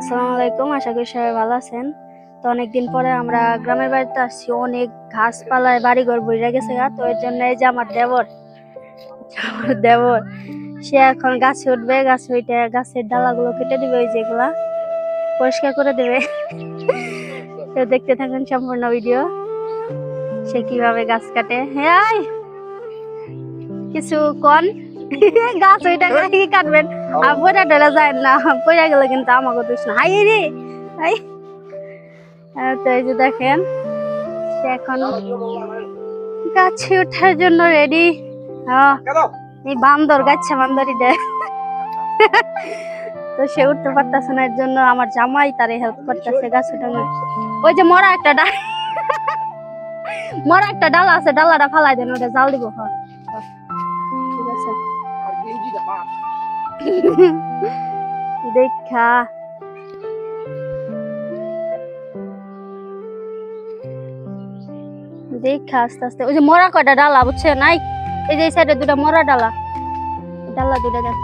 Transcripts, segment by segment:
আসসালামু আলাইকুম, আশা করি সবাই ভালো আছেন। তো অনেকদিন পরে আমরা গ্রামের বাড়িতে আসছি। অনেক গাছপালায় বাড়িঘর ভরে গেছে গা, তো এর জন্য এই যে আমার দেবর সে এখন গাছে উঠবে। গাছে উঠে গাছের ডালাগুলো কেটে দিবে, ওই যেগুলা পরিষ্কার করে দেবে। তো দেখতে থাকুন সম্পূর্ণ ভিডিও, সে কিভাবে গাছ কাটে। হ্যাঁ, কিছু কন গাছ ওইটা কি কাটবেন আর পয়টা ঢেলে যায় না, পয়টা গেলে কিন্তু আমাকে দোষ না। হাই রে হাই। তো এই যে দেখেন সে এখন গাছে ওঠার জন্য রেডি। এই বান্দর গাছে বান্দরই দেয়। তো সে উঠতে পারতেছে না, এর জন্য আমার জামাই তারে হেল্প করতেছে গাছ ওঠানো। ওই যে মরা একটা ডালা আছে, ডালাটা ফালাই দেন, ওটা জাল দিব। ঠিক আছে দেখা আস্তে আস্তে। ওই যে মরা কয়টা ডালা বুঝছে নাই, এই যে সাইডে দুটা মরা ডালা দুটা দেন।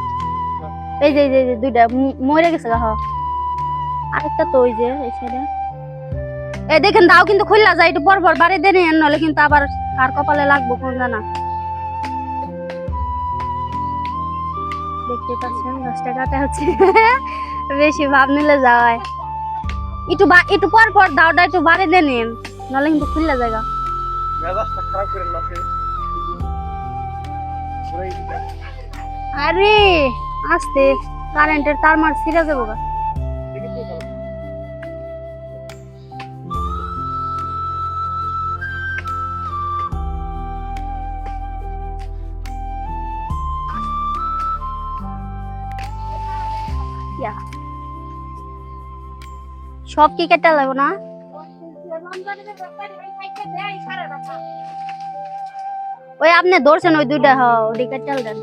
এই যে দুইটা মরে গেছে গা। আরেকটা তো ওই যে এই সাইডে। এই দেখেন দাও কিন্তু খুললা যায়, একটু পর পর বাড়ি দেন, নলে কিন্তু আবার কার কপালে লাগবো কোন জানা। দেখতে পাচ্ছেন গাছটা কাটা হচ্ছে। বেশি ভাব নিলে যায়, একটু পর পর দাওটা একটু বাড়ি দেন, নলে কিন্তু খুললা জায়গা। আরে আস্তে, কারেন্টের তার মার ছিঁড়ে যাবো গা। সব কি কেটে লাগবো না? ওই আপনি ধরছেন ওই দুইটা, ওই কেটে দেন।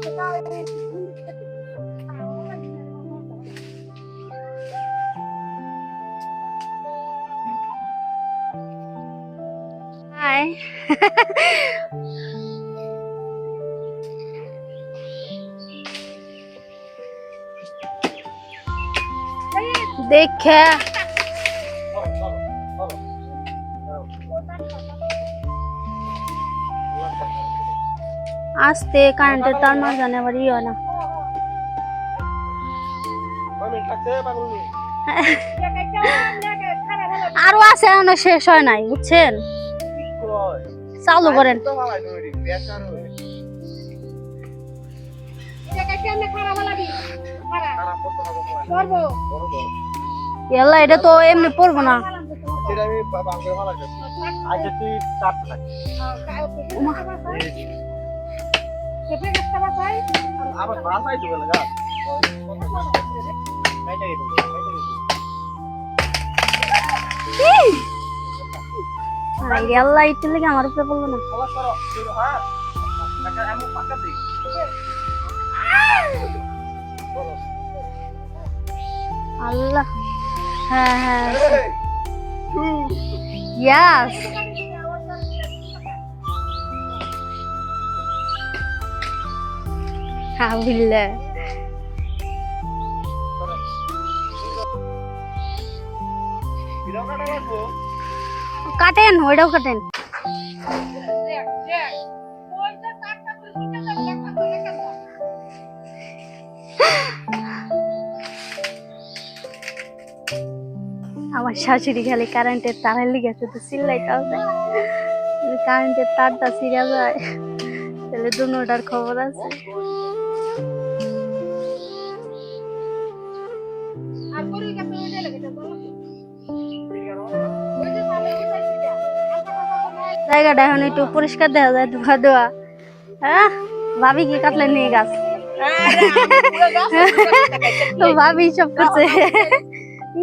দেখে আস্তে, কারেন্টের তার মার জানে আবার ই হয় না। আরো আছে, এখনো শেষ হয় নাই বুঝছেন। চালু করেন। এটা তো এমনি পড়বো না। আল্লাহ ইচ্ছে লেগে আমার উপরে পড়লো না। আল্লাহ, হ্যাঁ হ্যাঁ ইয়াস। হ্যাঁ বুঝলে কাটেন, ওইটাও কাটেন। আমার শাশুড়ি খালি কারেন্টের তারের লিগেছে তো চিল্লাইতে হবে, কারেন্টের তারটা ছিঁড়া যায় তাহলে দুটার খবর আছে। জায়গাটা এখন একটু পরিষ্কার দেখা যায়, ধোয়া ধোয়া। হ্যাঁ ভাবি কি কাটলে নিয়ে গাছ, ভাবি সব করছে।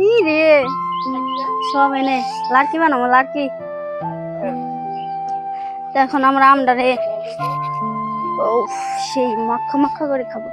ই রে সব এনে লাড়কি বানাবো, লাড়কি। এখন আমরা আমডারে সেই মাখা মাখা করে খাবো।